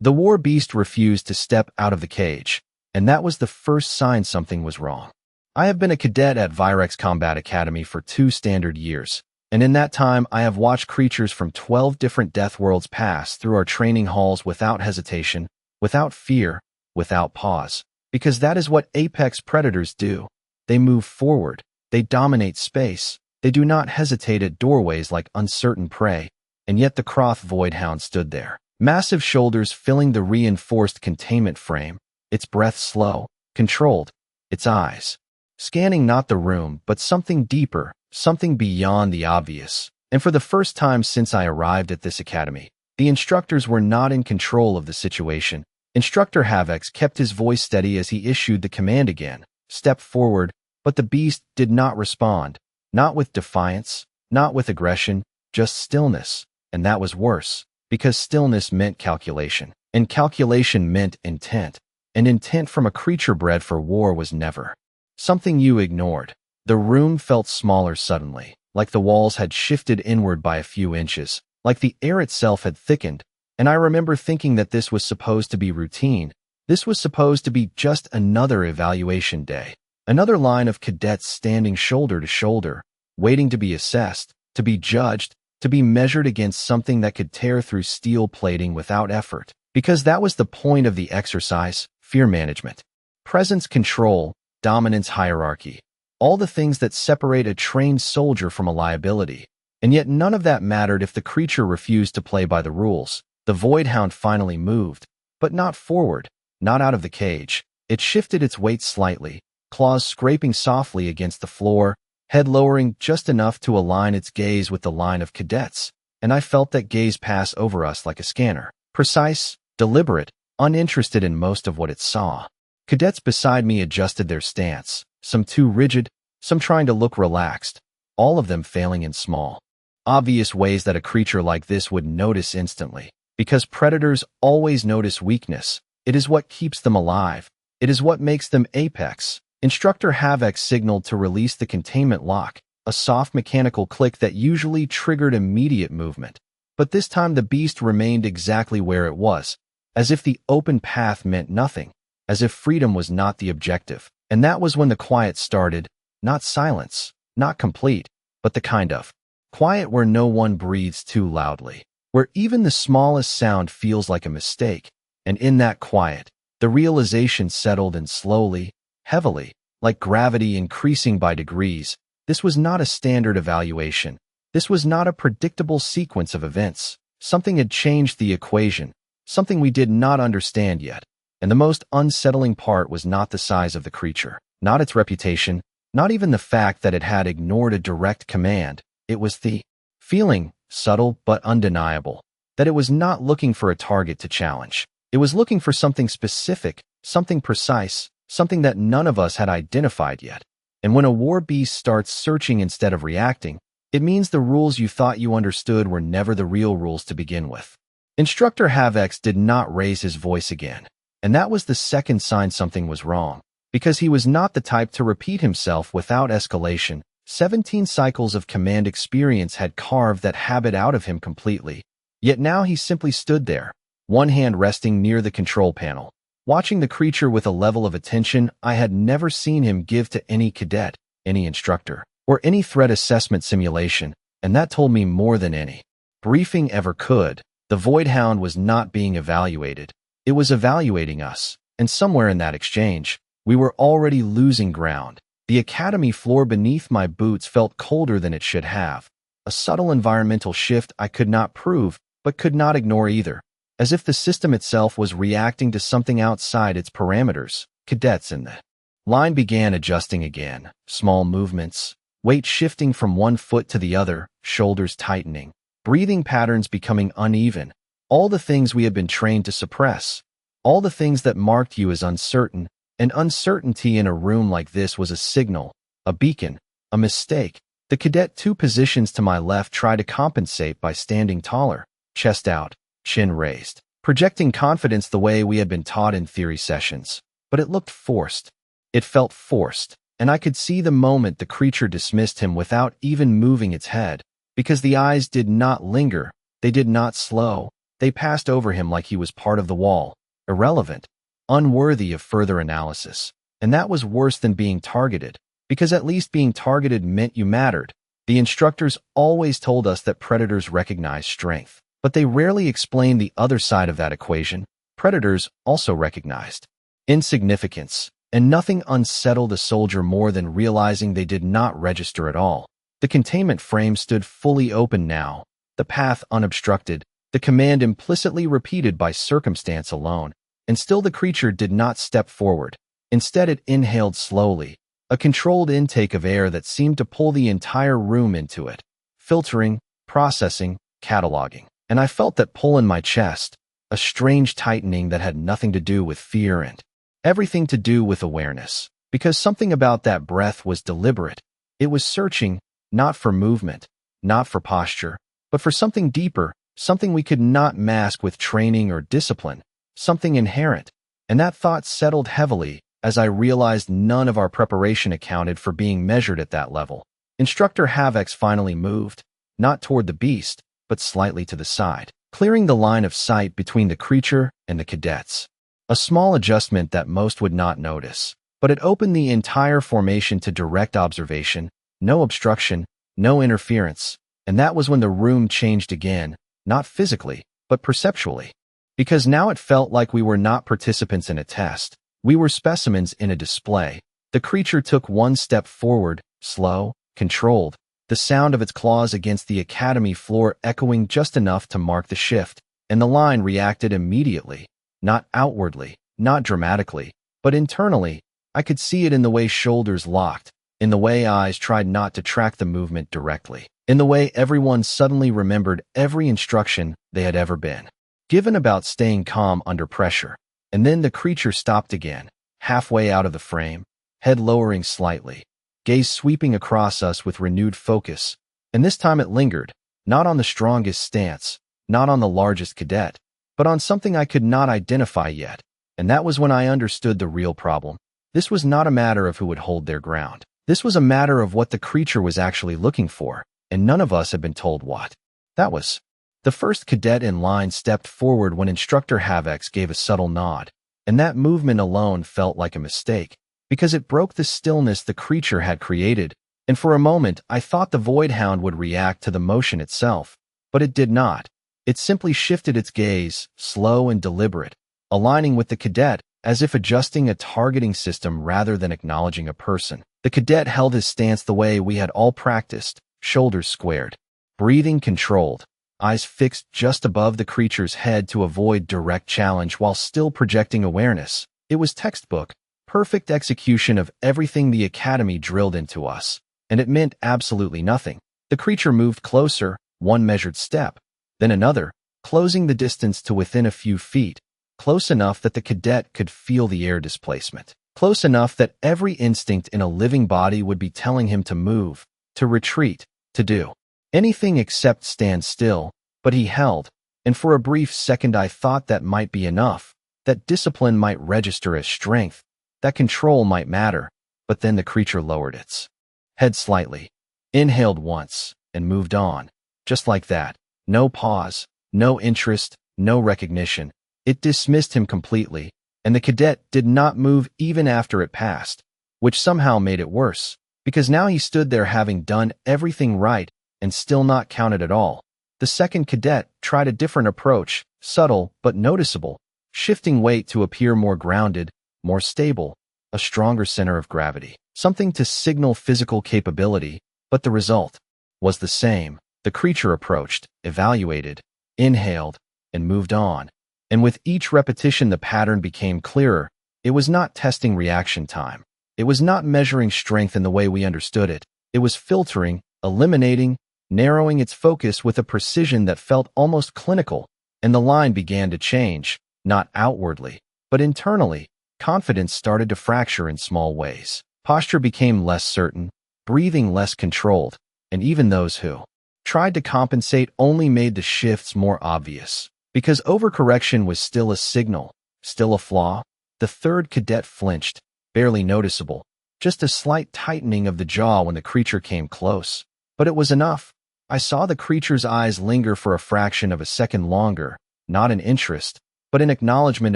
The war beast refused to step out of the cage, and that was the first sign something was wrong. I have been a cadet at Virex Combat Academy for 2 standard years, and in that time I have watched creatures from 12 different death worlds pass through our training halls without hesitation, without fear, without pause. Because that is what apex predators do. They move forward, they dominate space, they do not hesitate at doorways like uncertain prey, and yet the Croth Voidhound stood there. Massive shoulders filling the reinforced containment frame, its breath slow, controlled, its eyes scanning not the room but something deeper, something beyond the obvious. And for the first time since I arrived at this academy, the instructors were not in control of the situation. Instructor Havex kept his voice steady as he issued the command again, step forward, but the beast did not respond, not with defiance, not with aggression, just stillness, and that was worse, because stillness meant calculation, and calculation meant intent, and intent from a creature bred for war was never something you ignored. The room felt smaller suddenly, like the walls had shifted inward by a few inches, like the air itself had thickened, and I remember thinking that this was supposed to be routine. This was supposed to be just another evaluation day, another line of cadets standing shoulder to shoulder, waiting to be assessed, to be judged, to be measured against something that could tear through steel plating without effort. Because that was the point of the exercise: fear management, presence control, dominance hierarchy, all the things that separate a trained soldier from a liability. And yet none of that mattered if the creature refused to play by the rules. The Voidhound finally moved, but not forward, not out of the cage. It shifted its weight slightly, claws scraping softly against the floor, head lowering just enough to align its gaze with the line of cadets, and I felt that gaze pass over us like a scanner. Precise, deliberate, uninterested in most of what it saw. Cadets beside me adjusted their stance, some too rigid, some trying to look relaxed, all of them failing in small, obvious ways that a creature like this would notice instantly. Because predators always notice weakness. It is what keeps them alive. It is what makes them apex. Instructor Havex signaled to release the containment lock, a soft mechanical click that usually triggered immediate movement. But this time the beast remained exactly where it was, as if the open path meant nothing, as if freedom was not the objective. And that was when the quiet started, not silence, not complete, but the kind of quiet where no one breathes too loudly, where even the smallest sound feels like a mistake. And in that quiet, the realization settled in slowly, heavily, like gravity increasing by degrees. This was not a standard evaluation. This was not a predictable sequence of events. Something had changed the equation, something we did not understand yet. And the most unsettling part was not the size of the creature, not its reputation, not even the fact that it had ignored a direct command. It was the feeling, subtle but undeniable, that it was not looking for a target to challenge. It was looking for something specific, something precise, something that none of us had identified yet. And when a war beast starts searching instead of reacting, it means the rules you thought you understood were never the real rules to begin with. Instructor Havex did not raise his voice again, and that was the second sign something was wrong, because he was not the type to repeat himself without escalation. 17 cycles of command experience had carved that habit out of him completely. Yet now he simply stood there, one hand resting near the control panel, watching the creature with a level of attention I had never seen him give to any cadet, any instructor, or any threat assessment simulation, and that told me more than any briefing ever could. The Voidhound was not being evaluated. It was evaluating us, and somewhere in that exchange, we were already losing ground. The academy floor beneath my boots felt colder than it should have, a subtle environmental shift I could not prove, but could not ignore either, as if the system itself was reacting to something outside its parameters. Cadets in the line began adjusting again, small movements, weight shifting from one foot to the other, shoulders tightening, breathing patterns becoming uneven, all the things we had been trained to suppress, all the things that marked you as uncertain. And uncertainty in a room like this was a signal, a beacon, a mistake. The cadet 2 positions to my left tried to compensate by standing taller, chest out, chin raised, projecting confidence the way we had been taught in theory sessions. But it looked forced. It felt forced, and I could see the moment the creature dismissed him without even moving its head, because the eyes did not linger, they did not slow, They passed over him like he was part of the wall, irrelevant, unworthy of further analysis. And that was worse than being targeted, because at least being targeted meant you mattered. The instructors always told us that predators recognize strength, but they rarely explained the other side of that equation. Predators also recognized insignificance, and nothing unsettled a soldier more than realizing they did not register at all. The containment frame stood fully open now, the path unobstructed, the command implicitly repeated by circumstance alone, and still the creature did not step forward. Instead, it inhaled slowly, a controlled intake of air that seemed to pull the entire room into it, filtering, processing, cataloging. And I felt that pull in my chest, a strange tightening that had nothing to do with fear and everything to do with awareness, because something about that breath was deliberate. It was searching, not for movement, not for posture, but for something deeper, something we could not mask with training or discipline, something inherent. And that thought settled heavily as I realized none of our preparation accounted for being measured at that level. Instructor HFY finally moved, not toward the beast, but slightly to the side, clearing the line of sight between the creature and the cadets. A small adjustment that most would not notice, but it opened the entire formation to direct observation, no obstruction, no interference. And that was when the room changed again, not physically, but perceptually. Because now it felt like we were not participants in a test. We were specimens in a display. The creature took one step forward, slow, controlled, the sound of its claws against the academy floor echoing just enough to mark the shift, and the line reacted immediately, not outwardly, not dramatically, but internally. I could see it in the way shoulders locked, in the way eyes tried not to track the movement directly, in the way everyone suddenly remembered every instruction they had ever been given about staying calm under pressure. And then the creature stopped again, halfway out of the frame, head lowering slightly, gaze sweeping across us with renewed focus. And this time it lingered, not on the strongest stance, not on the largest cadet, but on something I could not identify yet. And that was when I understood the real problem. This was not a matter of who would hold their ground. This was a matter of what the creature was actually looking for, and none of us had been told what that was. The first cadet in line stepped forward when Instructor HFY gave a subtle nod, and that movement alone felt like a mistake, because it broke the stillness the creature had created, and for a moment I thought the Voidhound would react to the motion itself, but it did not. It simply shifted its gaze, slow and deliberate, aligning with the cadet, as if adjusting a targeting system rather than acknowledging a person. The cadet held his stance the way we had all practiced, shoulders squared, breathing controlled, eyes fixed just above the creature's head to avoid direct challenge while still projecting awareness. It was textbook, perfect execution of everything the academy drilled into us, and it meant absolutely nothing. The creature moved closer, one measured step, then another, closing the distance to within a few feet, close enough that the cadet could feel the air displacement, close enough that every instinct in a living body would be telling him to move, to retreat, to do anything except stand still. But he held, and for a brief second I thought that might be enough, that discipline might register as strength, that control might matter. But then the creature lowered its head slightly, inhaled once, and moved on. Just like that. No pause, no interest, no recognition. It dismissed him completely, and the cadet did not move even after it passed, which somehow made it worse, because now he stood there having done everything right and still not counted at all. The second cadet tried a different approach, subtle but noticeable, shifting weight to appear more grounded, more stable, a stronger center of gravity, something to signal physical capability, but the result was the same. The creature approached, evaluated, inhaled, and moved on. And with each repetition the pattern became clearer. It was not testing reaction time. It was not measuring strength in the way we understood it. It was filtering, eliminating, narrowing its focus with a precision that felt almost clinical. And the line began to change, not outwardly, but internally. Confidence started to fracture in small ways. Posture became less certain, breathing less controlled, and even those who tried to compensate only made the shifts more obvious. Because overcorrection was still a signal, still a flaw. The third cadet flinched, barely noticeable, just a slight tightening of the jaw when the creature came close. But it was enough. I saw the creature's eyes linger for a fraction of a second longer, not an interest, but an acknowledgement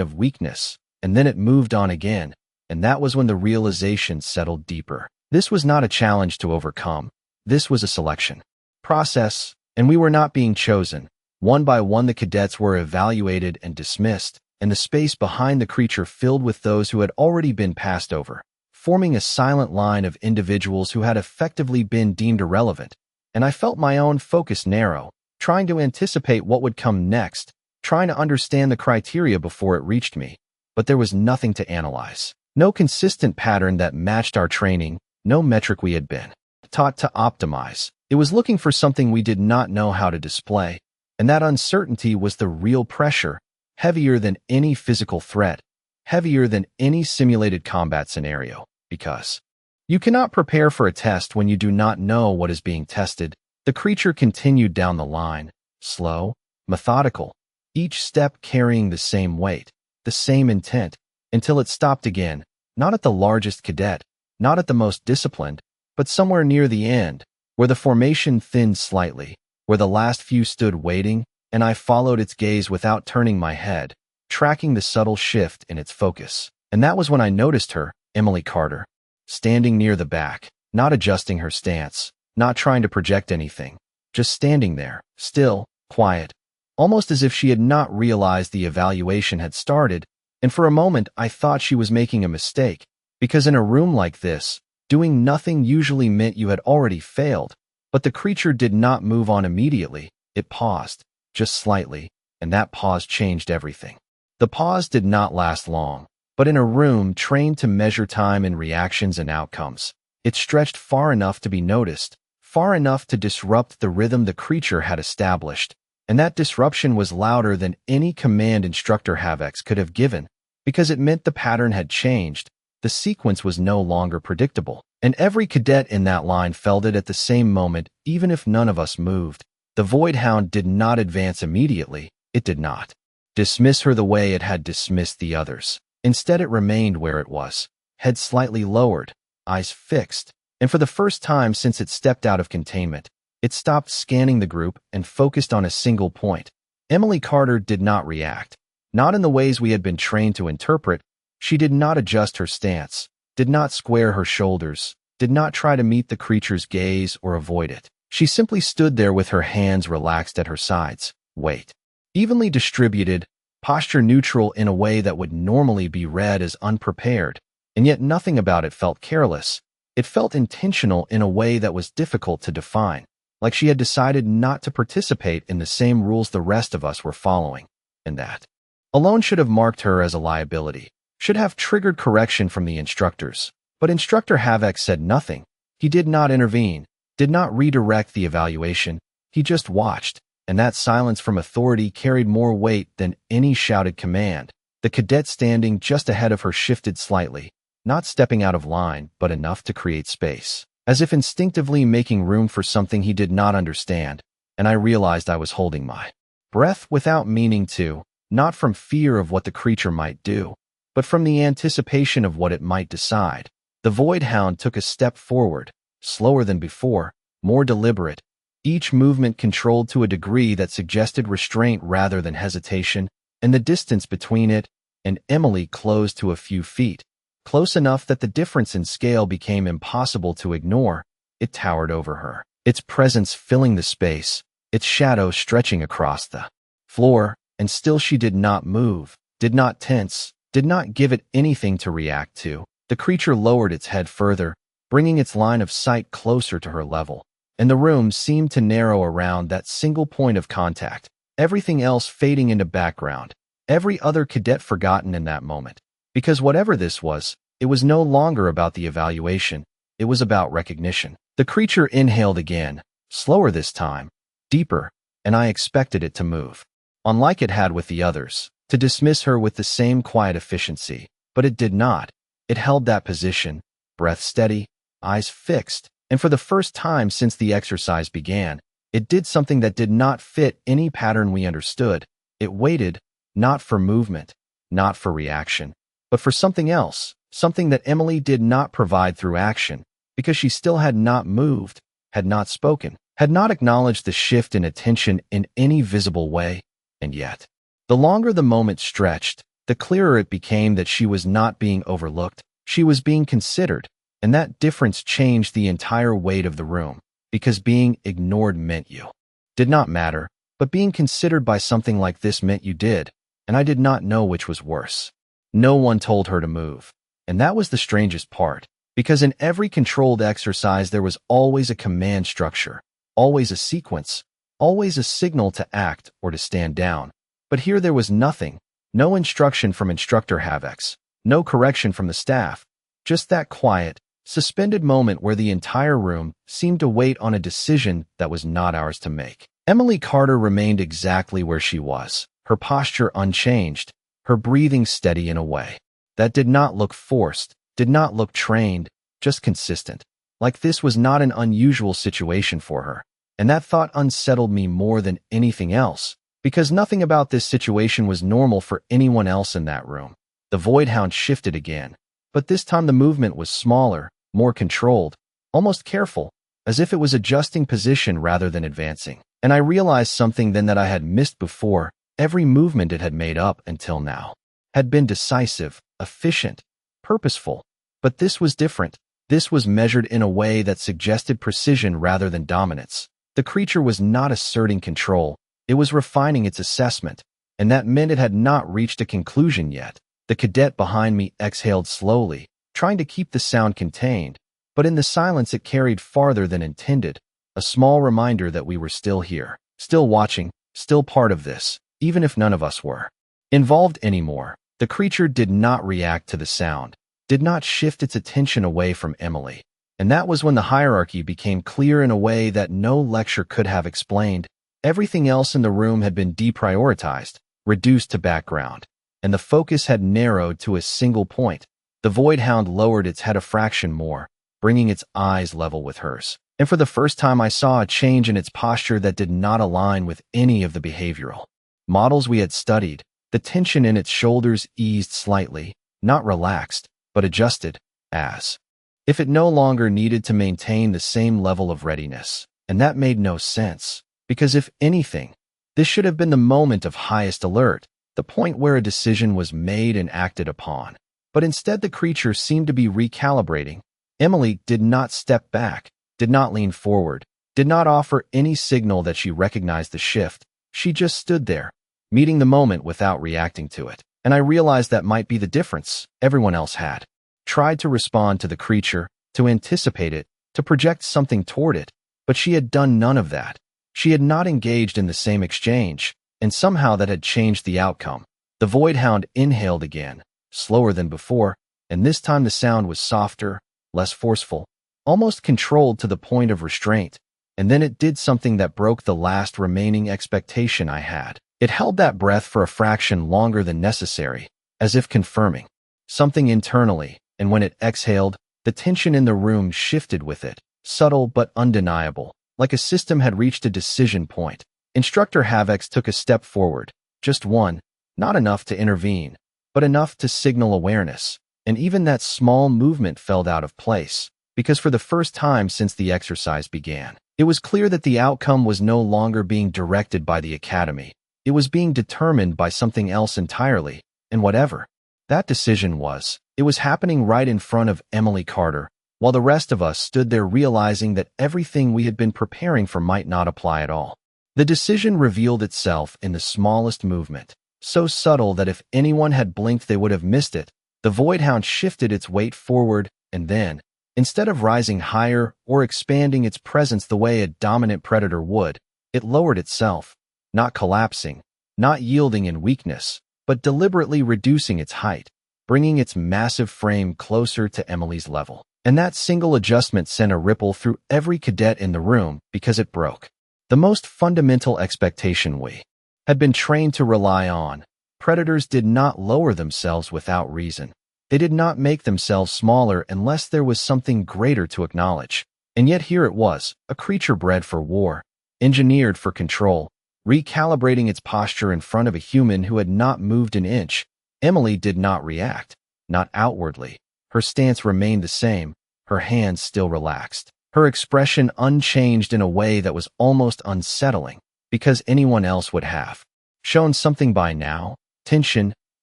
of weakness, and then it moved on again, and that was when the realization settled deeper. This was not a challenge to overcome. This was a selection process, and we were not being chosen. One by one the cadets were evaluated and dismissed, and the space behind the creature filled with those who had already been passed over, forming a silent line of individuals who had effectively been deemed irrelevant. And I felt my own focus narrow, trying to anticipate what would come next, trying to understand the criteria before it reached me. But there was nothing to analyze. No consistent pattern that matched our training, no metric we had been taught to optimize. It was looking for something we did not know how to display, and that uncertainty was the real pressure, heavier than any physical threat, heavier than any simulated combat scenario, because you cannot prepare for a test when you do not know what is being tested. The creature continued down the line, slow, methodical, each step carrying the same weight, the same intent, until it stopped again, not at the largest cadet, not at the most disciplined, but somewhere near the end, where the formation thinned slightly, where the last few stood waiting, and I followed its gaze without turning my head, tracking the subtle shift in its focus. And that was when I noticed her, Emily Carter, standing near the back, not adjusting her stance, not trying to project anything, just standing there, still, quiet, almost as if she had not realized the evaluation had started. And for a moment I thought she was making a mistake, because in a room like this, doing nothing usually meant you had already failed. But the creature did not move on immediately. It paused, just slightly, and that pause changed everything. The pause did not last long, but in a room trained to measure time in reactions and outcomes, it stretched far enough to be noticed, far enough to disrupt the rhythm the creature had established. And that disruption was louder than any command instructor HFY could have given, because it meant the pattern had changed. The sequence was no longer predictable, and every cadet in that line felt it at the same moment, even if none of us moved. The Void Hound did not advance immediately. It did not dismiss her the way it had dismissed the others. Instead, it remained where it was, head slightly lowered, eyes fixed, and for the first time since it stepped out of containment, it stopped scanning the group and focused on a single point. Emily Carter did not react, not in the ways we had been trained to interpret. She did not adjust her stance, did not square her shoulders, did not try to meet the creature's gaze or avoid it. She simply stood there with her hands relaxed at her sides, weight evenly distributed, posture neutral in a way that would normally be read as unprepared, and yet nothing about it felt careless. It felt intentional in a way that was difficult to define, like she had decided not to participate in the same rules the rest of us were following, and that alone should have marked her as a liability, should have triggered correction from the instructors. But Instructor HFY said nothing. He did not intervene, did not redirect the evaluation. He just watched, and that silence from authority carried more weight than any shouted command. The cadet standing just ahead of her shifted slightly, not stepping out of line, but enough to create space, as if instinctively making room for something he did not understand. And I realized I was holding my breath without meaning to, not from fear of what the creature might do, but from the anticipation of what it might decide. The Void Hound took a step forward, slower than before, more deliberate, each movement controlled to a degree that suggested restraint rather than hesitation, and the distance between it and Emily closed to a few feet, close enough that the difference in scale became impossible to ignore. It towered over her, its presence filling the space, its shadow stretching across the floor, and still she did not move, did not tense, did not give it anything to react to. The creature lowered its head further, bringing its line of sight closer to her level, and the room seemed to narrow around that single point of contact, everything else fading into background, every other cadet forgotten in that moment. Because whatever this was, it was no longer about the evaluation, it was about recognition. The creature inhaled again, slower this time, deeper, and I expected it to move, unlike it had with the others, to dismiss her with the same quiet efficiency. But it did not. It held that position, breath steady, eyes fixed, and for the first time since the exercise began, it did something that did not fit any pattern we understood. It waited, not for movement, not for reaction, but for something else, something that Emily did not provide through action, because she still had not moved, had not spoken, had not acknowledged the shift in attention in any visible way. And yet, The longer the moment stretched, the clearer it became that she was not being overlooked, she was being considered, and that difference changed the entire weight of the room, because being ignored meant you did not matter, but being considered by something like this meant you did, and I did not know which was worse. No one told her to move, and that was the strangest part, because in every controlled exercise there was always a command structure, always a sequence, always a signal to act or to stand down. But here there was nothing, no instruction from Instructor HFY, no correction from the staff, just that quiet, suspended moment where the entire room seemed to wait on a decision that was not ours to make. Emily Carter remained exactly where she was, her posture unchanged, her breathing steady in a way that did not look forced, did not look trained, just consistent. Like this was not an unusual situation for her. And that thought unsettled me more than anything else, because nothing about this situation was normal for anyone else in that room. The Voidhound shifted again, but this time the movement was smaller, more controlled, almost careful, as if it was adjusting position rather than advancing. And I realized something then that I had missed before. Every movement it had made up until now had been decisive, efficient, purposeful. But this was different. This was measured in a way that suggested precision rather than dominance. The creature was not asserting control, it was refining its assessment, and that meant it had not reached a conclusion yet. The cadet behind me exhaled slowly, trying to keep the sound contained, but in the silence it carried farther than intended, a small reminder that we were still here, still watching, still part of this, even if none of us were involved anymore. The creature did not react to the sound, did not shift its attention away from Emily. And that was when the hierarchy became clear in a way that no lecture could have explained. Everything else in the room had been deprioritized, reduced to background, and the focus had narrowed to a single point. The Voidhound lowered its head a fraction more, bringing its eyes level with hers. And for the first time I saw a change in its posture that did not align with any of the behavioral models we had studied. The tension in its shoulders eased slightly, not relaxed, but adjusted, as if it no longer needed to maintain the same level of readiness. And that made no sense, because if anything, this should have been the moment of highest alert, the point where a decision was made and acted upon. But instead the creature seemed to be recalibrating. Emily did not step back, did not lean forward, did not offer any signal that she recognized the shift. She just stood there, meeting the moment without reacting to it. And I realized that might be the difference. Everyone else had tried to respond to the creature, to anticipate it, to project something toward it, but she had done none of that. She had not engaged in the same exchange, and somehow that had changed the outcome. The Voidhound inhaled again, slower than before, and this time the sound was softer, less forceful, almost controlled to the point of restraint. And then it did something that broke the last remaining expectation I had. It held that breath for a fraction longer than necessary, as if confirming something internally, and when it exhaled, the tension in the room shifted with it, subtle but undeniable, like a system had reached a decision point. Instructor HFY took a step forward, just one, not enough to intervene, but enough to signal awareness, and even that small movement fell out of place, because for the first time since the exercise began, it was clear that the outcome was no longer being directed by the Academy. It was being determined by something else entirely, and whatever that decision was, it was happening right in front of Emily Carter, while the rest of us stood there realizing that everything we had been preparing for might not apply at all. The decision revealed itself in the smallest movement, so subtle that if anyone had blinked they would have missed it. The Voidhound shifted its weight forward, and then, instead of rising higher or expanding its presence the way a dominant predator would, it lowered itself, not collapsing, not yielding in weakness, but deliberately reducing its height, bringing its massive frame closer to Emily's level. And that single adjustment sent a ripple through every cadet in the room because it broke the most fundamental expectation we had been trained to rely on. Predators did not lower themselves without reason. They did not make themselves smaller unless there was something greater to acknowledge. And yet here it was, a creature bred for war, engineered for control, recalibrating its posture in front of a human who had not moved an inch. Emily did not react, not outwardly. Her stance remained the same, her hands still relaxed, her expression unchanged in a way that was almost unsettling, because anyone else would have shown something by now, tension,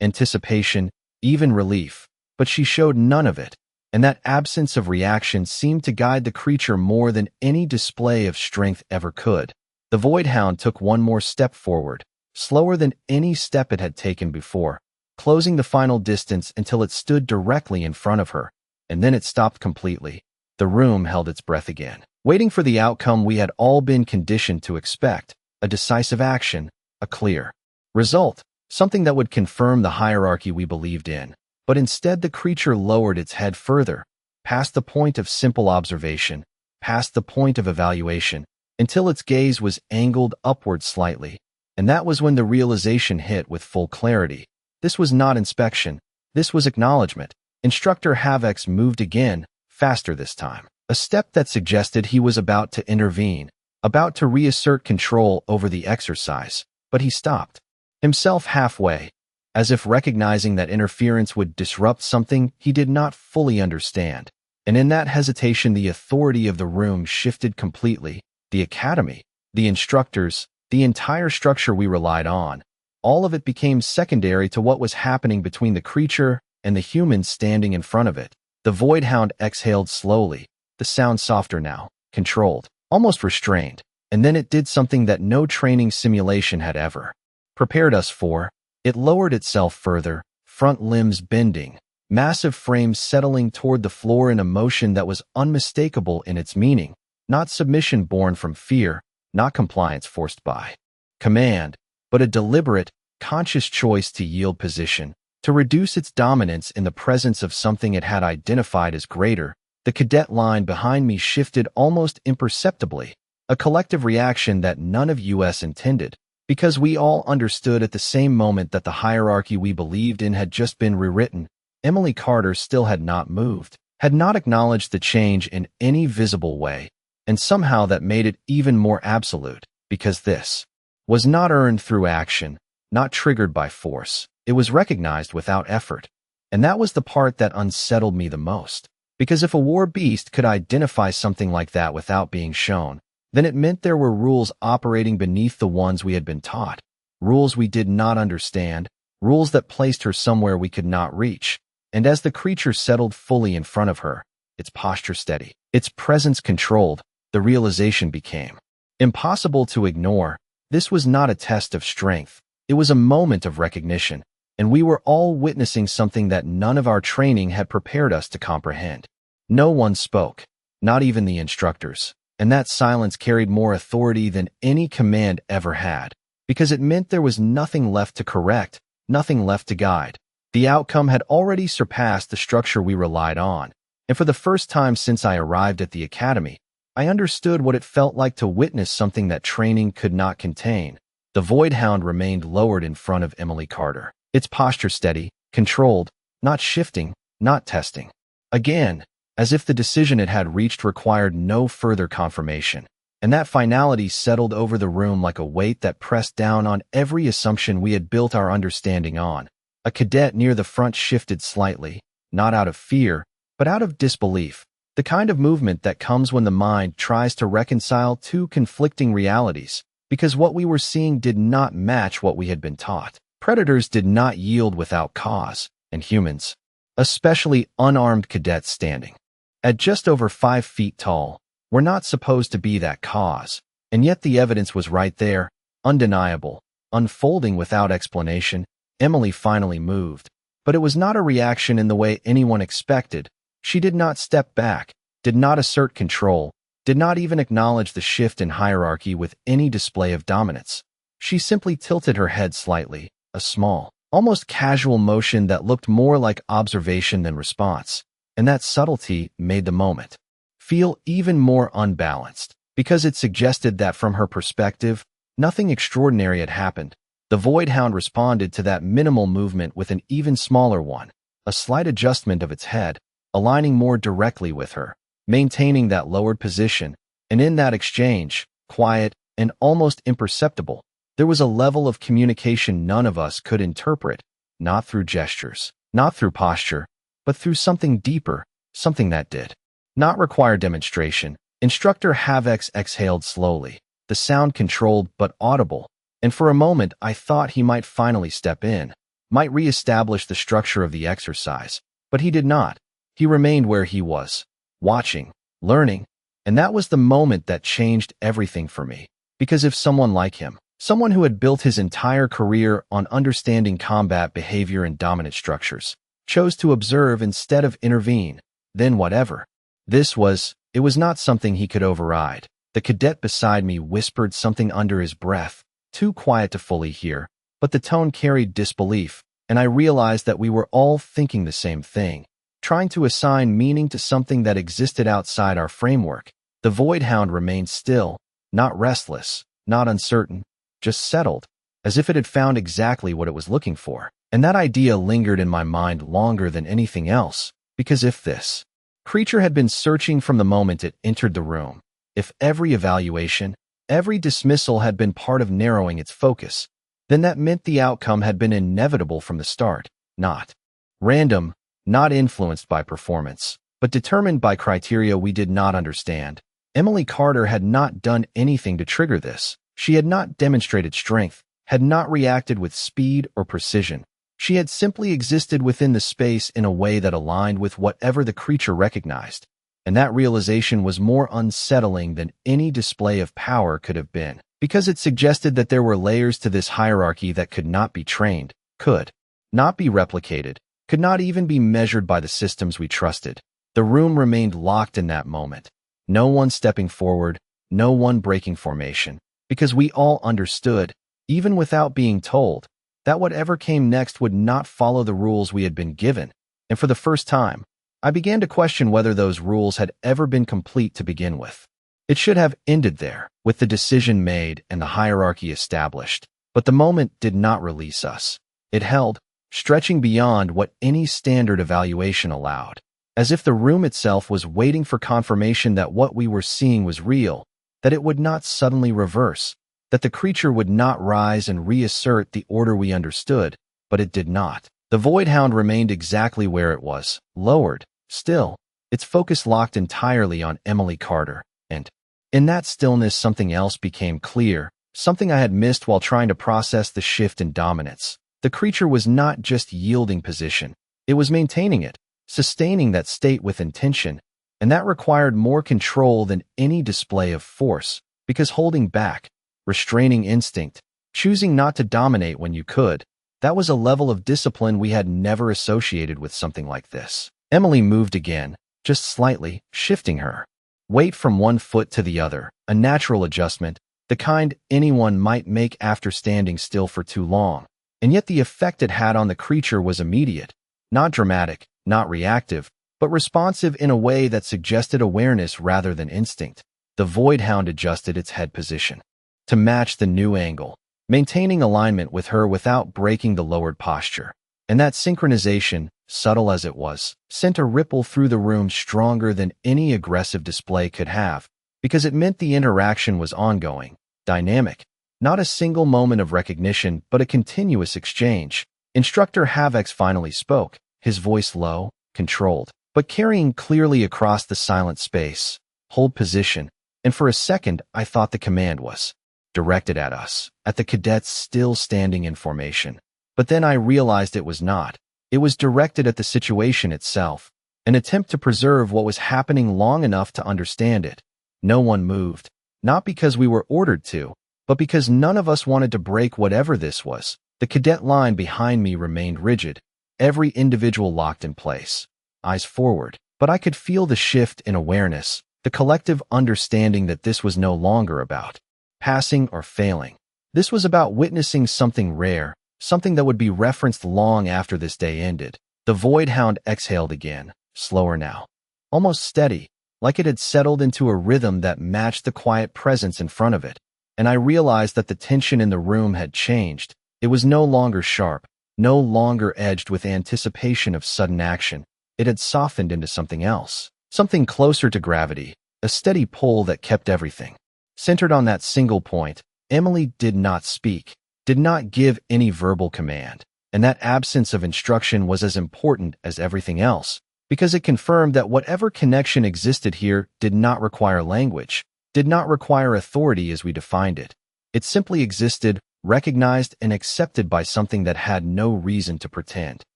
anticipation, even relief, but she showed none of it, and that absence of reaction seemed to guide the creature more than any display of strength ever could. The Void Hound took one more step forward, slower than any step it had taken before, closing the final distance until it stood directly in front of her, and then it stopped completely. The room held its breath again, waiting for the outcome we had all been conditioned to expect, a decisive action, a clear result, something that would confirm the hierarchy we believed in. But instead the creature lowered its head further, past the point of simple observation, past the point of evaluation, until its gaze was angled upward slightly. And that was when the realization hit with full clarity. This was not inspection. This was acknowledgement. Instructor HFY moved again, faster this time. A step that suggested he was about to intervene, about to reassert control over the exercise. But he stopped himself halfway, as if recognizing that interference would disrupt something he did not fully understand. And in that hesitation, the authority of the room shifted completely. The academy, the instructors, the entire structure we relied on, all of it became secondary to what was happening between the creature and the human standing in front of it. The Void Hound exhaled slowly, the sound softer now, controlled, almost restrained, and then it did something that no training simulation had ever prepared us for. It lowered itself further, front limbs bending, massive frame settling toward the floor in a motion that was unmistakable in its meaning, not submission born from fear, not compliance forced by command, but a deliberate, conscious choice to yield position, to reduce its dominance in the presence of something it had identified as greater. The cadet line behind me shifted almost imperceptibly, a collective reaction that none of us intended, because we all understood at the same moment that the hierarchy we believed in had just been rewritten. Emily Carter still had not moved, had not acknowledged the change in any visible way, and somehow that made it even more absolute, because this was not earned through action, not triggered by force. It was recognized without effort. And that was the part that unsettled me the most. Because if a war beast could identify something like that without being shown, then it meant there were rules operating beneath the ones we had been taught. Rules we did not understand, rules that placed her somewhere we could not reach. And as the creature settled fully in front of her, its posture steady, its presence controlled, the realization became impossible to ignore. This was not a test of strength. It was a moment of recognition, and we were all witnessing something that none of our training had prepared us to comprehend. No one spoke, not even the instructors, and that silence carried more authority than any command ever had, because it meant there was nothing left to correct, nothing left to guide. The outcome had already surpassed the structure we relied on, and for the first time since I arrived at the academy, I understood what it felt like to witness something that training could not contain. The Void Hound remained lowered in front of Emily Carter, its posture steady, controlled, not shifting, not testing. Again, as if the decision it had reached required no further confirmation, and that finality settled over the room like a weight that pressed down on every assumption we had built our understanding on. A cadet near the front shifted slightly, not out of fear, but out of disbelief, the kind of movement that comes when the mind tries to reconcile two conflicting realities, because what we were seeing did not match what we had been taught. Predators did not yield without cause, and humans, especially unarmed cadets standing at just over 5 feet tall, were not supposed to be that cause, and yet the evidence was right there, undeniable, unfolding without explanation. Emily finally moved, but it was not a reaction in the way anyone expected. She did not step back, did not assert control, did not even acknowledge the shift in hierarchy with any display of dominance. She simply tilted her head slightly, a small, almost casual motion that looked more like observation than response, and that subtlety made the moment feel even more unbalanced, because it suggested that from her perspective, nothing extraordinary had happened. The Void Hound responded to that minimal movement with an even smaller one, a slight adjustment of its head, aligning more directly with her, maintaining that lowered position, and in that exchange, quiet and almost imperceptible, there was a level of communication none of us could interpret, not through gestures, not through posture, but through something deeper, something that did not require demonstration. Instructor HFY exhaled slowly, the sound controlled but audible, and for a moment I thought he might finally step in, might reestablish the structure of the exercise. But he did not. He remained where he was, watching, learning, and that was the moment that changed everything for me. Because if someone like him, someone who had built his entire career on understanding combat behavior and dominant structures, chose to observe instead of intervene, then whatever. It was not something he could override. The cadet beside me whispered something under his breath, too quiet to fully hear, but the tone carried disbelief, and I realized that we were all thinking the same thing, trying to assign meaning to something that existed outside our framework. The Void Hound remained still, not restless, not uncertain, just settled, as if it had found exactly what it was looking for. And that idea lingered in my mind longer than anything else, because if this creature had been searching from the moment it entered the room, if every evaluation, every dismissal had been part of narrowing its focus, then that meant the outcome had been inevitable from the start, not random, not influenced by performance, but determined by criteria we did not understand. Emily Carter had not done anything to trigger this. She had not demonstrated strength, had not reacted with speed or precision. She had simply existed within the space in a way that aligned with whatever the creature recognized, and that realization was more unsettling than any display of power could have been, because it suggested that there were layers to this hierarchy that could not be trained, could not be replicated, could not even be measured by the systems we trusted. The room remained locked in that moment. No one stepping forward, no one breaking formation, because we all understood, even without being told, that whatever came next would not follow the rules we had been given. And for the first time, I began to question whether those rules had ever been complete to begin with. It should have ended there, with the decision made and the hierarchy established. But the moment did not release us. It held, stretching beyond what any standard evaluation allowed, as if the room itself was waiting for confirmation that what we were seeing was real, that it would not suddenly reverse, that the creature would not rise and reassert the order we understood. But it did not. The Void Hound remained exactly where it was, lowered, still, its focus locked entirely on Emily Carter, and in that stillness something else became clear, something I had missed while trying to process the shift in dominance. The creature was not just yielding position, it was maintaining it, sustaining that state with intention, and that required more control than any display of force, because holding back, restraining instinct, choosing not to dominate when you could, that was a level of discipline we had never associated with something like this. Emily moved again, just slightly, shifting her weight from one foot to the other, a natural adjustment, the kind anyone might make after standing still for too long. And yet the effect it had on the creature was immediate, not dramatic, not reactive, but responsive in a way that suggested awareness rather than instinct. The Void Hound adjusted its head position to match the new angle, maintaining alignment with her without breaking the lowered posture. And that synchronization, subtle as it was, sent a ripple through the room stronger than any aggressive display could have, because it meant the interaction was ongoing, dynamic, not a single moment of recognition but a continuous exchange. Instructor HFY finally spoke, his voice low, controlled, but carrying clearly across the silent space. Hold position, and for a second I thought the command was directed at us, at the cadets still standing in formation. But then I realized it was not. It was directed at the situation itself, an attempt to preserve what was happening long enough to understand it. No one moved, not because we were ordered to, but because none of us wanted to break whatever this was. The cadet line behind me remained rigid, every individual locked in place, eyes forward. But I could feel the shift in awareness, the collective understanding that this was no longer about passing or failing. This was about witnessing something rare, something that would be referenced long after this day ended. The Void Hound exhaled again, slower now, almost steady, like it had settled into a rhythm that matched the quiet presence in front of it. And I realized that the tension in the room had changed. It was no longer sharp, no longer edged with anticipation of sudden action. It had softened into something else, something closer to gravity, a steady pull that kept everything centered on that single point. Emily did not speak, did not give any verbal command, and that absence of instruction was as important as everything else, because it confirmed that whatever connection existed here did not require language, did not require authority as we defined it. It simply existed, recognized and accepted by something that had no reason to pretend.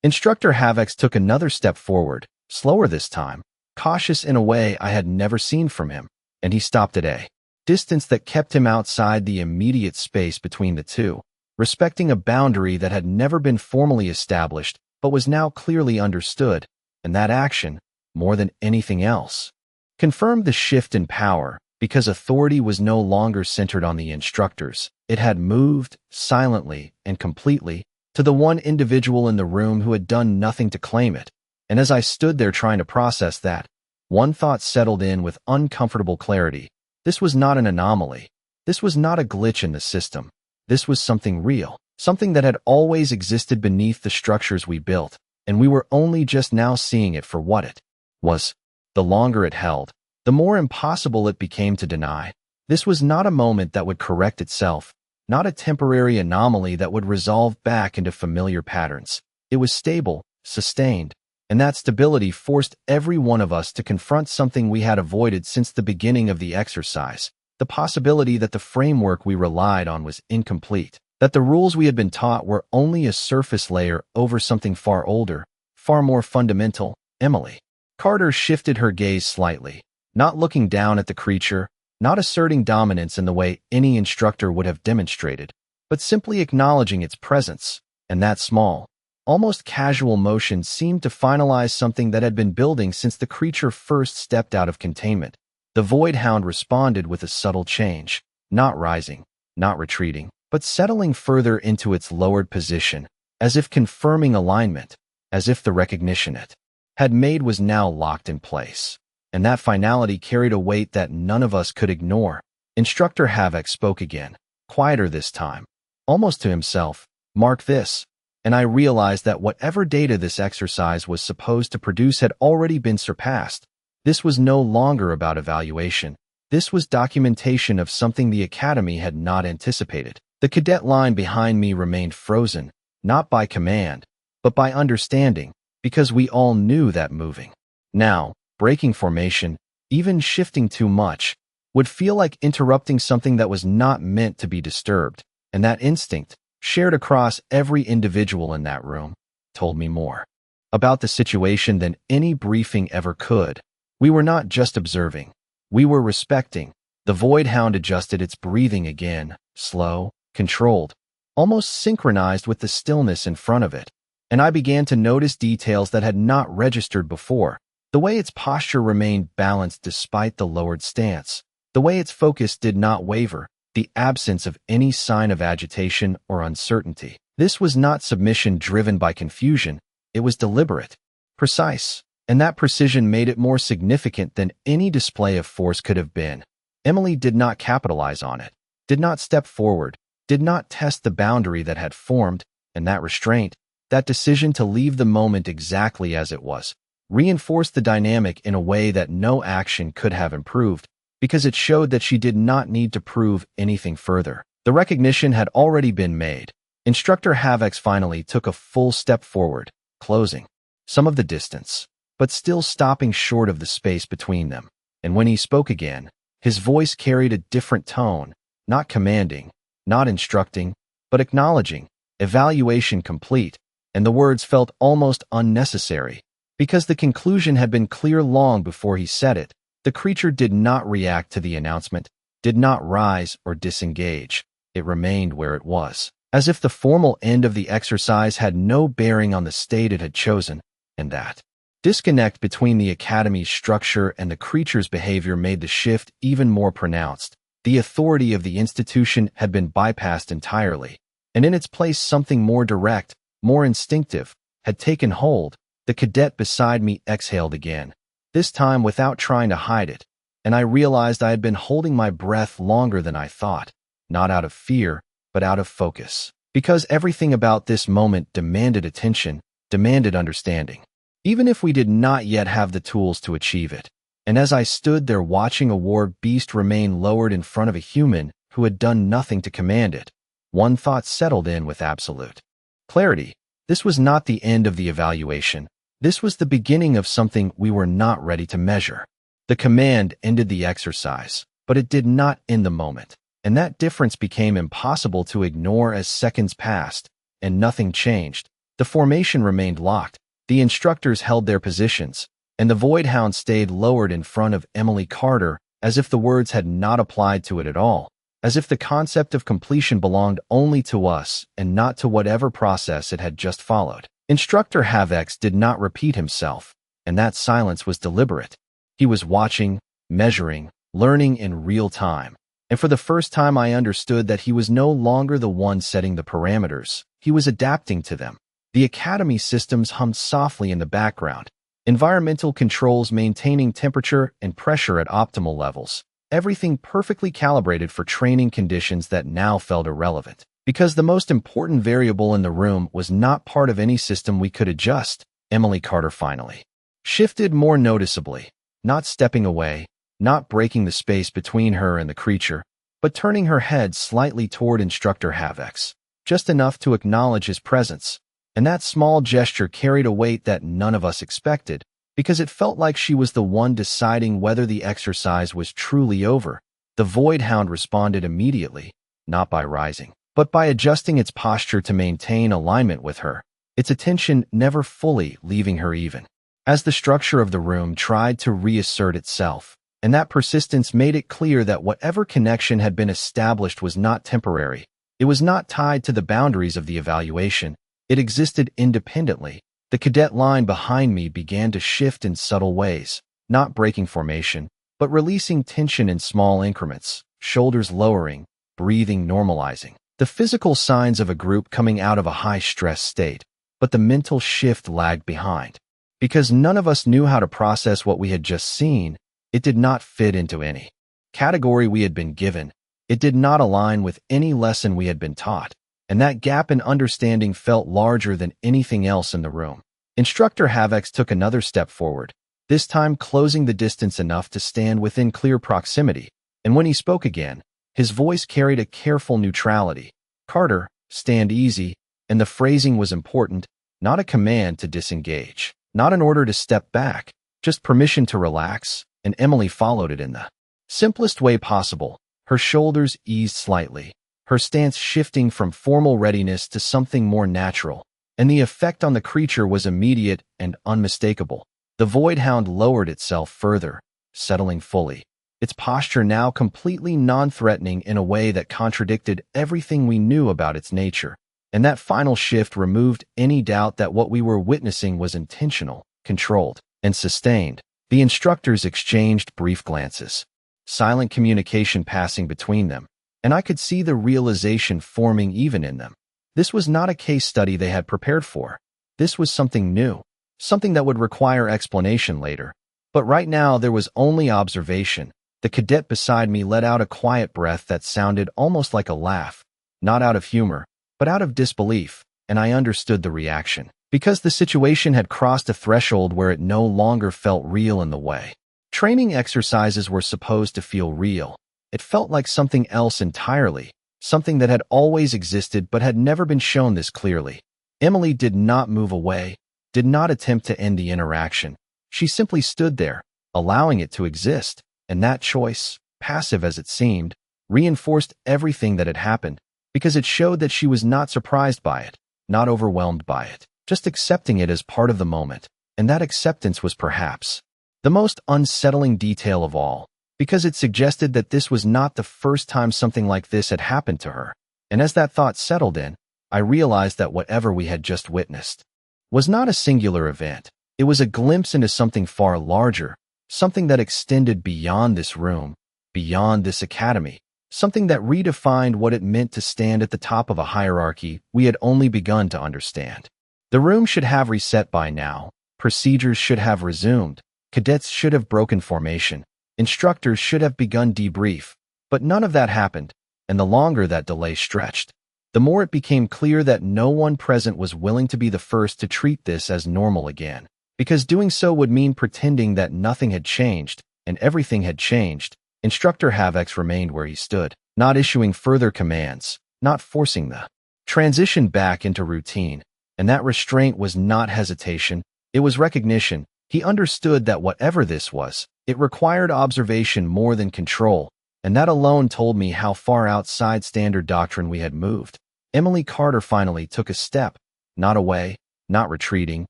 Instructor HFY took another step forward, slower this time, cautious in a way I had never seen from him, and he stopped at a distance that kept him outside the immediate space between the two, respecting a boundary that had never been formally established but was now clearly understood, and that action, more than anything else, confirmed the shift in power because authority was no longer centered on the instructors. It had moved, silently and completely, to the one individual in the room who had done nothing to claim it. And as I stood there trying to process that, one thought settled in with uncomfortable clarity. This was not an anomaly. This was not a glitch in the system. This was something real, something that had always existed beneath the structures we built, and we were only just now seeing it for what it was. The longer it held, the more impossible it became to deny. This was not a moment that would correct itself, not a temporary anomaly that would resolve back into familiar patterns. It was stable, sustained, and that stability forced every one of us to confront something we had avoided since the beginning of the exercise, the possibility that the framework we relied on was incomplete, that the rules we had been taught were only a surface layer over something far older, far more fundamental. Emily Carter shifted her gaze slightly, not looking down at the creature, not asserting dominance in the way any instructor would have demonstrated, but simply acknowledging its presence, and that small, almost casual motion seemed to finalize something that had been building since the creature first stepped out of containment. The Void Hound responded with a subtle change, not rising, not retreating, but settling further into its lowered position, as if confirming alignment, as if the recognition it had made was now locked in place. And that finality carried a weight that none of us could ignore. Instructor HFY spoke again, quieter this time, almost to himself. Mark this. And I realized that whatever data this exercise was supposed to produce had already been surpassed. This was no longer about evaluation. This was documentation of something the Academy had not anticipated. The cadet line behind me remained frozen, not by command, but by understanding, because we all knew that moving now, breaking formation, even shifting too much, would feel like interrupting something that was not meant to be disturbed, and that instinct, shared across every individual in that room, told me more about the situation than any briefing ever could. We were not just observing. We were respecting. The Void Hound adjusted its breathing again, slow, controlled, almost synchronized with the stillness in front of it, and I began to notice details that had not registered before. The way its posture remained balanced despite the lowered stance, the way its focus did not waver, the absence of any sign of agitation or uncertainty. This was not submission driven by confusion, it was deliberate, precise, and that precision made it more significant than any display of force could have been. Emily did not capitalize on it, did not step forward, did not test the boundary that had formed, and that restraint, that decision to leave the moment exactly as it was, reinforced the dynamic in a way that no action could have improved, because it showed that she did not need to prove anything further. The recognition had already been made. Instructor HFY finally took a full step forward, closing some of the distance, but still stopping short of the space between them. And when he spoke again, his voice carried a different tone, not commanding, not instructing, but acknowledging, evaluation complete, and the words felt almost unnecessary. Because the conclusion had been clear long before he said it, the creature did not react to the announcement, did not rise or disengage. It remained where it was, as if the formal end of the exercise had no bearing on the state it had chosen, and that disconnect between the Academy's structure and the creature's behavior made the shift even more pronounced. The authority of the institution had been bypassed entirely, and in its place something more direct, more instinctive, had taken hold. The cadet beside me exhaled again, this time without trying to hide it, and I realized I had been holding my breath longer than I thought, not out of fear, but out of focus, because everything about this moment demanded attention, demanded understanding, even if we did not yet have the tools to achieve it. And as I stood there watching a war beast remain lowered in front of a human who had done nothing to command it, one thought settled in with absolute clarity. This was not the end of the evaluation. This was the beginning of something we were not ready to measure. The command ended the exercise, but it did not end the moment. and that difference became impossible to ignore as seconds passed, and nothing changed. The formation remained locked, the instructors held their positions, and the Void Hound stayed lowered in front of Emily Carter as if the words had not applied to it at all, as if the concept of completion belonged only to us and not to whatever process it had just followed. Instructor Havex did not repeat himself, and that silence was deliberate. He was watching, measuring, learning in real time. And for the first time I understood that he was no longer the one setting the parameters. He was adapting to them. The academy systems hummed softly in the background. Environmental controls maintaining temperature and pressure at optimal levels. Everything perfectly calibrated for training conditions that now felt irrelevant. Because the most important variable in the room was not part of any system we could adjust, Emily Carter finally shifted more noticeably, not stepping away, not breaking the space between her and the creature, but turning her head slightly toward Instructor Havex, just enough to acknowledge his presence. And that small gesture carried a weight that none of us expected, because it felt like she was the one deciding whether the exercise was truly over. The Void Hound responded immediately, not by rising, but by adjusting its posture to maintain alignment with her, its attention never fully leaving her even. As the structure of the room tried to reassert itself, and that persistence made it clear that whatever connection had been established was not temporary. It was not tied to the boundaries of the evaluation. It existed independently. The cadet line behind me began to shift in subtle ways, not breaking formation, but releasing tension in small increments, shoulders lowering, breathing normalizing. The physical signs of a group coming out of a high-stress state, but the mental shift lagged behind. Because none of us knew how to process what we had just seen, it did not fit into any category we had been given. It did not align with any lesson we had been taught, and that gap in understanding felt larger than anything else in the room. Instructor Havex took another step forward, this time closing the distance enough to stand within clear proximity, and when he spoke again, his voice carried a careful neutrality. "Carter, stand easy," and the phrasing was important, not a command to disengage, not an order to step back, just permission to relax, and Emily followed it in the simplest way possible. Her shoulders eased slightly, her stance shifting from formal readiness to something more natural, and the effect on the creature was immediate and unmistakable. The Void Hound lowered itself further, settling fully, its posture now completely non-threatening in a way that contradicted everything we knew about its nature. And that final shift removed any doubt that what we were witnessing was intentional, controlled, and sustained. The instructors exchanged brief glances, silent communication passing between them, and I could see the realization forming even in them. This was not a case study they had prepared for. This was something new, something that would require explanation later. But right now there was only observation. The cadet beside me let out a quiet breath that sounded almost like a laugh, not out of humor, but out of disbelief, and I understood the reaction, because the situation had crossed a threshold where it no longer felt real in the way training exercises were supposed to feel real. It felt like something else entirely, something that had always existed but had never been shown this clearly. Emily did not move away, did not attempt to end the interaction. She simply stood there, allowing it to exist, and that choice, passive as it seemed, reinforced everything that had happened, because it showed that she was not surprised by it, not overwhelmed by it, just accepting it as part of the moment. And that acceptance was perhaps the most unsettling detail of all, because it suggested that this was not the first time something like this had happened to her. And as that thought settled in, I realized that whatever we had just witnessed was not a singular event. It was a glimpse into something far larger, something that extended beyond this room, beyond this academy, something that redefined what it meant to stand at the top of a hierarchy we had only begun to understand. The room should have reset by now. Procedures should have resumed. Cadets should have broken formation. Instructors should have begun debrief. But none of that happened, and the longer that delay stretched, the more it became clear that no one present was willing to be the first to treat this as normal again. Because doing so would mean pretending that nothing had changed, and everything had changed. Instructor Havex remained where he stood, not issuing further commands, not forcing the transition back into routine. And that restraint was not hesitation, it was recognition. He understood that whatever this was, it required observation more than control, and that alone told me how far outside standard doctrine we had moved. Emily Carter finally took a step, not away, not retreating,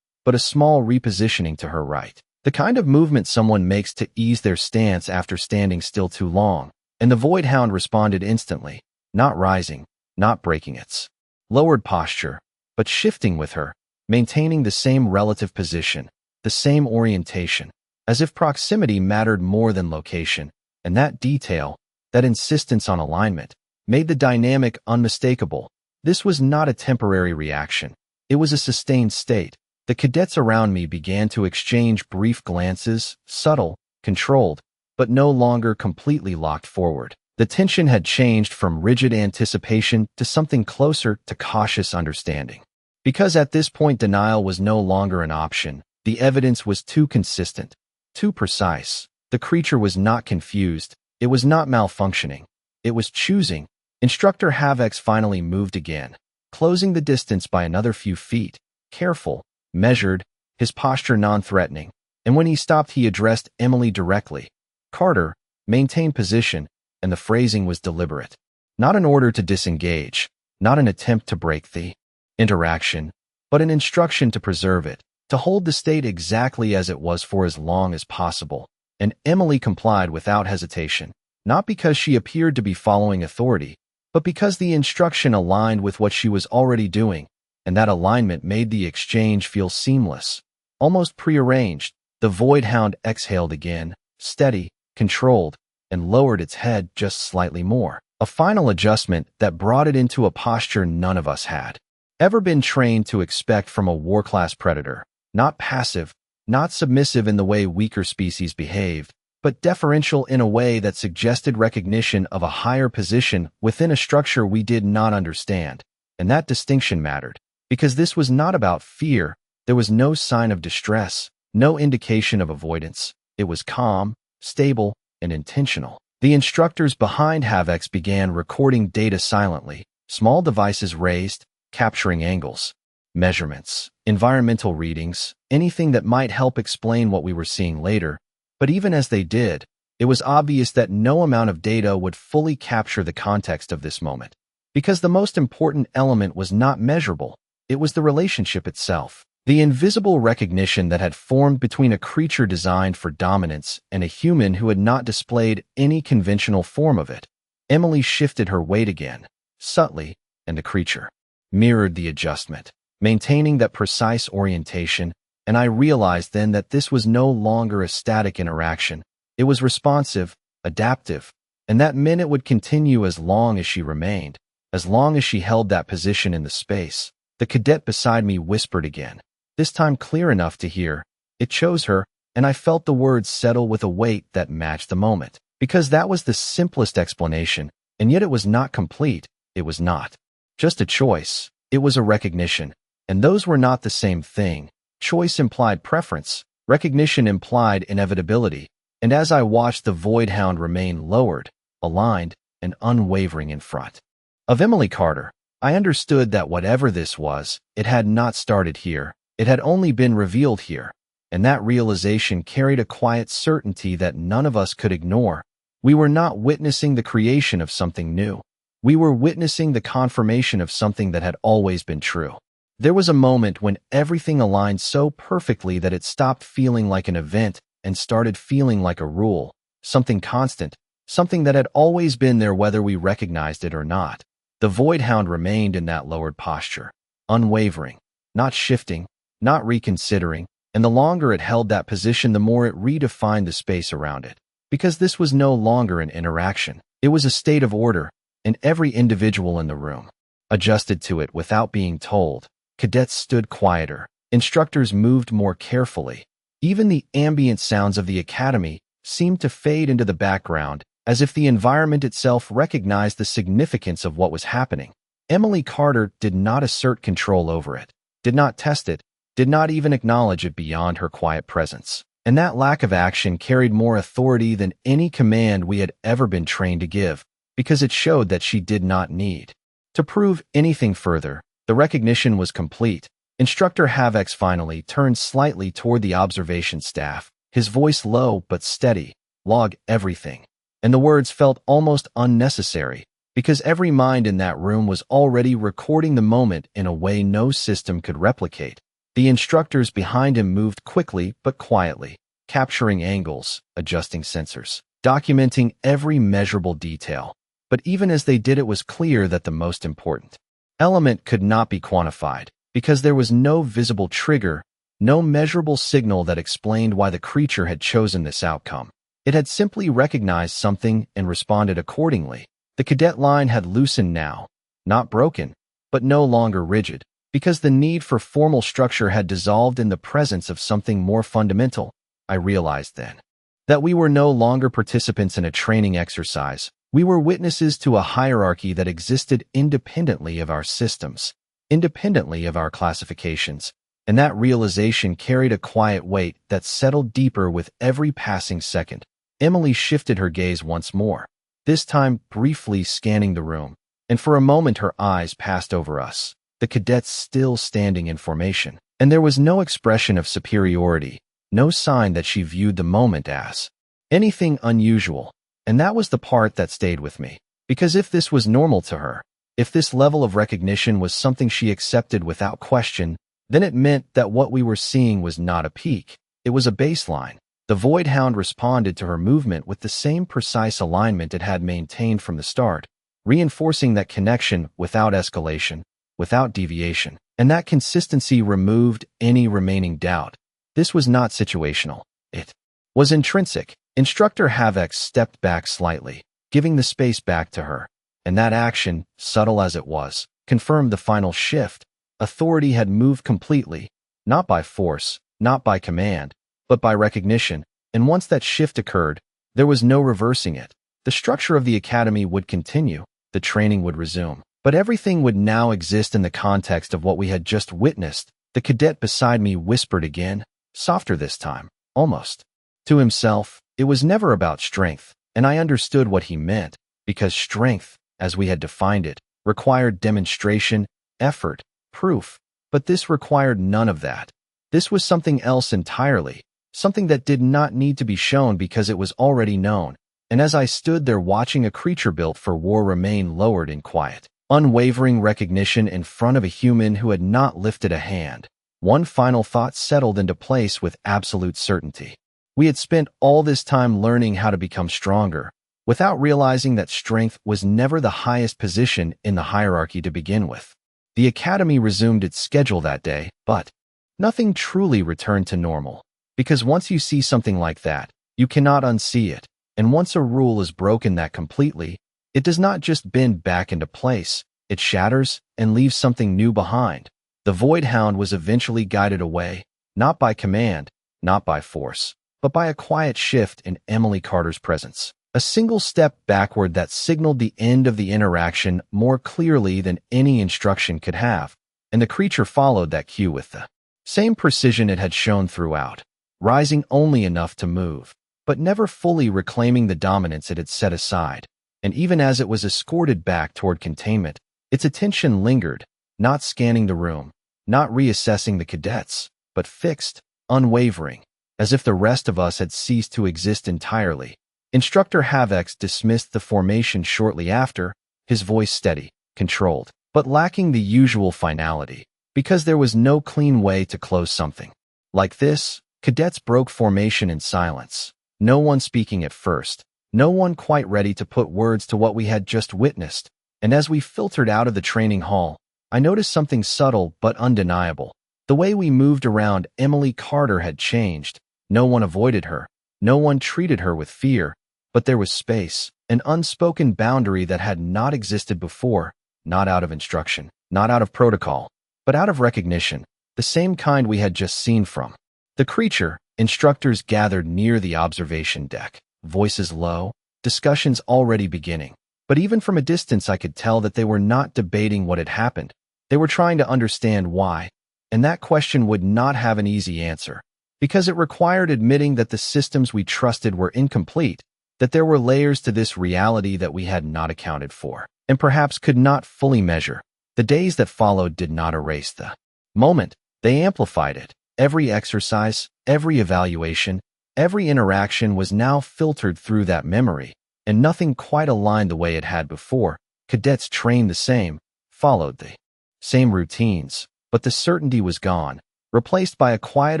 but a small repositioning to her right. The kind of movement someone makes to ease their stance after standing still too long, and the Void Hound responded instantly, not rising, not breaking its lowered posture, but shifting with her, maintaining the same relative position, the same orientation, as if proximity mattered more than location, and that detail, that insistence on alignment, made the dynamic unmistakable. This was not a temporary reaction. It was a sustained state. The cadets around me began to exchange brief glances, subtle, controlled, but no longer completely locked forward. The tension had changed from rigid anticipation to something closer to cautious understanding. Because at this point denial was no longer an option, the evidence was too consistent, too precise. The creature was not confused, it was not malfunctioning, it was choosing. Instructor Havx finally moved again, closing the distance by another few feet, careful, measured, his posture non-threatening, and when he stopped he addressed Emily directly. Carter, maintain position, and the phrasing was deliberate. Not an order to disengage, not an attempt to break the interaction, but an instruction to preserve it, to hold the state exactly as it was for as long as possible. And Emily complied without hesitation, not because she appeared to be following authority, but because the instruction aligned with what she was already doing, and that alignment made the exchange feel seamless, almost prearranged. The Void Hound exhaled again, steady, controlled, and lowered its head just slightly more, a final adjustment that brought it into a posture none of us had ever been trained to expect from a war-class predator. Not passive, not submissive in the way weaker species behaved, but deferential in a way that suggested recognition of a higher position within a structure we did not understand. And that distinction mattered, because this was not about fear. There was no sign of distress, no indication of avoidance. It was calm, stable, and intentional. The instructors behind Havx began recording data silently, small devices raised, capturing angles, measurements, environmental readings, anything that might help explain what we were seeing later. But even as they did, it was obvious that no amount of data would fully capture the context of this moment. Because the most important element was not measurable, it was the relationship itself. The invisible recognition that had formed between a creature designed for dominance and a human who had not displayed any conventional form of it. Emily shifted her weight again, subtly, and the creature mirrored the adjustment, maintaining that precise orientation, and I realized then that this was no longer a static interaction. It was responsive, adaptive, and that meant it would continue as long as she remained, as long as she held that position in the space. The cadet beside me whispered again, this time clear enough to hear. It chose her, and I felt the words settle with a weight that matched the moment. Because that was the simplest explanation, and yet it was not complete. It was not just a choice, it was a recognition. And those were not the same thing. Choice implied preference, recognition implied inevitability. And as I watched the Void Hound remain lowered, aligned, and unwavering in front of Emily Carter, I understood that whatever this was, it had not started here. It had only been revealed here. And that realization carried a quiet certainty that none of us could ignore. We were not witnessing the creation of something new. We were witnessing the confirmation of something that had always been true. There was a moment when everything aligned so perfectly that it stopped feeling like an event and started feeling like a rule, something constant, something that had always been there whether we recognized it or not. The Void Hound remained in that lowered posture, unwavering, not shifting, not reconsidering, and the longer it held that position, the more it redefined the space around it. Because this was no longer an interaction, it was a state of order, and every individual in the room adjusted to it without being told. Cadets stood quieter, instructors moved more carefully. Even the ambient sounds of the academy seemed to fade into the background, as if the environment itself recognized the significance of what was happening. Emily Carter did not assert control over it, did not test it, did not even acknowledge it beyond her quiet presence. And that lack of action carried more authority than any command we had ever been trained to give, because it showed that she did not need to prove anything further. The recognition was complete. Instructor Havx finally turned slightly toward the observation staff, his voice low but steady. Log everything. and the words felt almost unnecessary, because every mind in that room was already recording the moment in a way no system could replicate. The instructors behind him moved quickly but quietly, capturing angles, adjusting sensors, documenting every measurable detail. But even as they did, it was clear that the most important element could not be quantified, because there was no visible trigger, no measurable signal that explained why the creature had chosen this outcome. It had simply recognized something and responded accordingly. The cadet line had loosened now, not broken, but no longer rigid, because the need for formal structure had dissolved in the presence of something more fundamental. I realized then that we were no longer participants in a training exercise. We were witnesses to a hierarchy that existed independently of our systems, independently of our classifications, and that realization carried a quiet weight that settled deeper with every passing second. Emily shifted her gaze once more, this time briefly scanning the room, and for a moment her eyes passed over us, the cadets still standing in formation, and there was no expression of superiority, no sign that she viewed the moment as anything unusual. And that was the part that stayed with me, because if this was normal to her, if this level of recognition was something she accepted without question, then it meant that what we were seeing was not a peak, it was a baseline. The Void Hound responded to her movement with the same precise alignment it had maintained from the start, reinforcing that connection without escalation, without deviation, and that consistency removed any remaining doubt. This was not situational. It was intrinsic. Instructor HFY stepped back slightly, giving the space back to her, and that action, subtle as it was, confirmed the final shift. Authority had moved completely, not by force, not by command, but by recognition, and once that shift occurred, there was no reversing it. The structure of the academy would continue, the training would resume, but everything would now exist in the context of what we had just witnessed. The cadet beside me whispered again, softer this time, almost to himself. It was never about strength, and I understood what he meant, because strength, as we had defined it, required demonstration, effort, proof, but this required none of that. This was something else entirely, something that did not need to be shown because it was already known, and as I stood there watching a creature built for war remain lowered in quiet, unwavering recognition in front of a human who had not lifted a hand, one final thought settled into place with absolute certainty. We had spent all this time learning how to become stronger, without realizing that strength was never the highest position in the hierarchy to begin with. The academy resumed its schedule that day, but nothing truly returned to normal, because once you see something like that, you cannot unsee it, and once a rule is broken that completely, it does not just bend back into place, it shatters and leaves something new behind. The Void Hound was eventually guided away, not by command, not by force, but by a quiet shift in Emily Carter's presence. A single step backward that signaled the end of the interaction more clearly than any instruction could have, and the creature followed that cue with the same precision it had shown throughout, rising only enough to move, but never fully reclaiming the dominance it had set aside. And even as it was escorted back toward containment, its attention lingered, not scanning the room, not reassessing the cadets, but fixed, unwavering, as if the rest of us had ceased to exist entirely. Instructor HFY dismissed the formation shortly after, his voice steady, controlled, but lacking the usual finality, because there was no clean way to close something like this. Cadets broke formation in silence, no one speaking at first, no one quite ready to put words to what we had just witnessed, and as we filtered out of the training hall, I noticed something subtle but undeniable. The way we moved around Emily Carter had changed. No one avoided her, no one treated her with fear, but there was space, an unspoken boundary that had not existed before, not out of instruction, not out of protocol, but out of recognition, the same kind we had just seen from the creature. Instructors gathered near the observation deck, voices low, discussions already beginning, but even from a distance I could tell that they were not debating what had happened. They were trying to understand why, and that question would not have an easy answer, because it required admitting that the systems we trusted were incomplete, that there were layers to this reality that we had not accounted for, and perhaps could not fully measure. The days that followed did not erase the moment, they amplified it. Every exercise, every evaluation, every interaction was now filtered through that memory, and nothing quite aligned the way it had before. Cadets trained the same, followed the same routines, but the certainty was gone, replaced by a quiet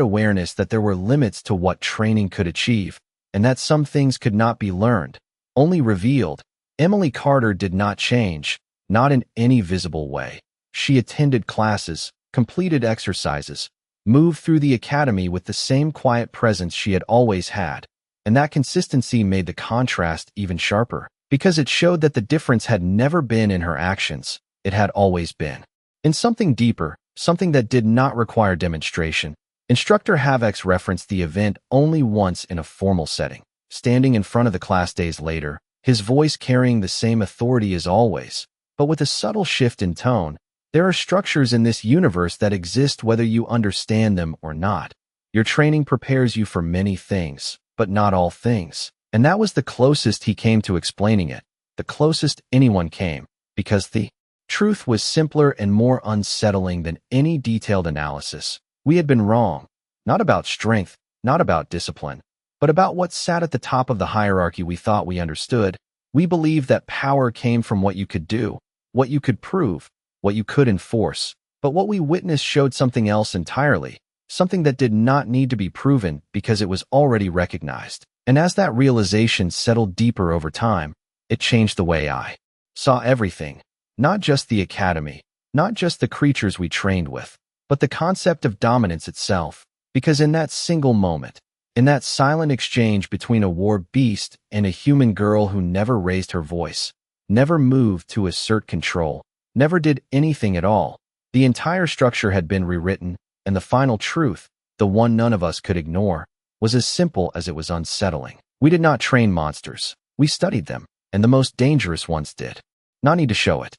awareness that there were limits to what training could achieve, and that some things could not be learned, only revealed. Emily Carter did not change, not in any visible way. She attended classes, completed exercises, moved through the academy with the same quiet presence she had always had, and that consistency made the contrast even sharper, because it showed that the difference had never been in her actions, it had always been in something deeper, something that did not require demonstration. Instructor Havex referenced the event only once in a formal setting, standing in front of the class days later, his voice carrying the same authority as always, but with a subtle shift in tone. There are structures in this universe that exist whether you understand them or not. Your training prepares you for many things, but not all things. And that was the closest he came to explaining it, the closest anyone came, because the truth was simpler and more unsettling than any detailed analysis. We had been wrong, not about strength, not about discipline, but about what sat at the top of the hierarchy we thought we understood. We believed that power came from what you could do, what you could prove, what you could enforce. But what we witnessed showed something else entirely, something that did not need to be proven because it was already recognized. And as that realization settled deeper over time, it changed the way I saw everything, not just the academy, not just the creatures we trained with, but the concept of dominance itself. Because in that single moment, in that silent exchange between a war beast and a human girl who never raised her voice, never moved to assert control, never did anything at all, the entire structure had been rewritten, and the final truth, the one none of us could ignore, was as simple as it was unsettling. We did not train monsters. We studied them, and the most dangerous ones did. Not need to show it.